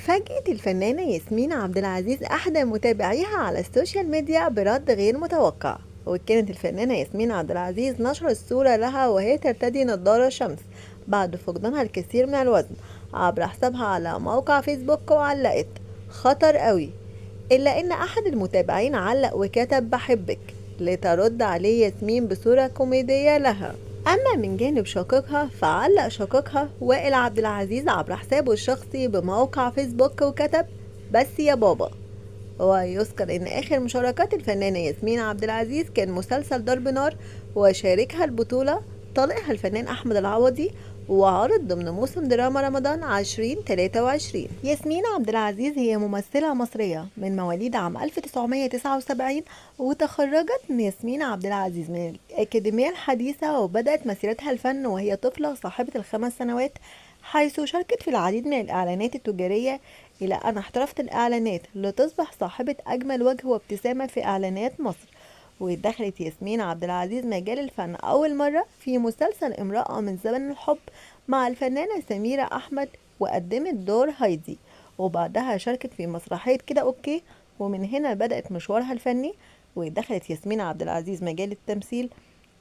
فاجأت الفنانة ياسمين عبد العزيز أحد متابعيها على السوشيال ميديا برد غير متوقع. وكانت الفنانة ياسمين عبد العزيز نشرت صورة لها وهي ترتدي نظارة شمس بعد فقدانها الكثير من الوزن عبر حسابها على موقع فيسبوك، وعلقت: خطر قوي. إلا إن أحد المتابعين علق وكتب: بحبك، لترد عليه ياسمين بصورة كوميدية لها. أما من جانب شقيقها، فعلق شقيقها وائل عبد العزيز عبر حسابه الشخصي بموقع فيسبوك وكتب: بس يا بابا. ويذكر إن آخر مشاركات الفنانة ياسمين عبد العزيز كان مسلسل ضرب نار، وشاركها البطولة طليقها الفنان أحمد العوضي، وعرض ضمن موسم دراما رمضان 2023. ياسمين عبد العزيز هي ممثلة مصرية من مواليد عام 1979، وتخرجت ياسمين عبد العزيز من الأكاديمية الحديثة، وبدأت مسيرتها الفن وهي طفلة صاحبة ال5 سنوات، حيث شاركت في العديد من الإعلانات التجارية، إلى أن احترفت الإعلانات لتصبح صاحبة أجمل وجه وابتسامة في إعلانات مصر. ودخلت ياسمين عبد العزيز مجال الفن أول مرة في مسلسل امرأة من زمن الحب مع الفنانة سميرة أحمد، وقدمت دور هايدي، وبعدها شاركت في مسرحية كده أوكي، ومن هنا بدأت مشوارها الفني. ودخلت ياسمين عبد العزيز مجال التمثيل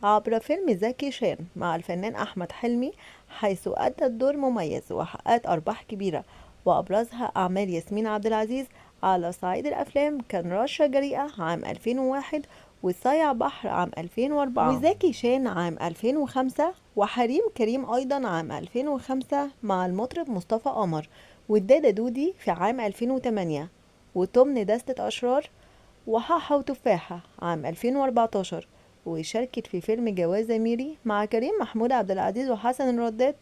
عبر فيلم زكي شان مع الفنان أحمد حلمي، حيث أدت دور مميز وحققت أرباح كبيرة، وأبرزها أعمال ياسمين عبد العزيز على صعيد الأفلام كان رشة جريئة عام 2001، وصايع بحر عام 2004، وزكي شان عام 2005، وحريم كريم أيضا عام 2005 مع المطرب مصطفى قمر، والدادة دودي في عام 2008، وتمن دستة أشرار، وحاحة وتفاحة عام 2014. وشاركت في فيلم جوازة ميري مع كريم محمود عبد العزيز وحسن الرداد.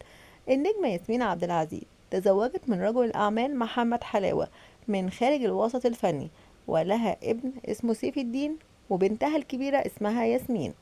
النجمة ياسمين عبد العزيز تزوجت من رجل الأعمال محمد حلاوة من خارج الوسط الفني، ولها ابن اسمه سيف الدين، وبنتها الكبيرة اسمها ياسمين.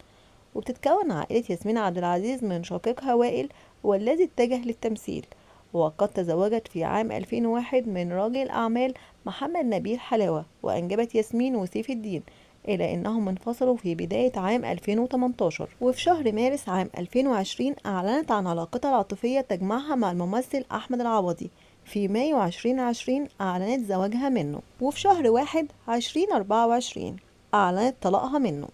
وبتتكون عائلة ياسمين عبد العزيز من شقيقها وائل، والذي اتجه للتمثيل. وقد تزوجت في عام 2001 من راجل أعمال محمد نبيل حلاوة، وأنجبت ياسمين وسيف الدين، إلى أنهم انفصلوا في بداية عام 2018. وفي شهر مارس عام 2020 أعلنت عن علاقتها العاطفية تجمعها مع الممثل أحمد العوضي. في مايو 2020 أعلنت زواجها منه، وفي شهر 1 2024 أعلنت طلاقها منه.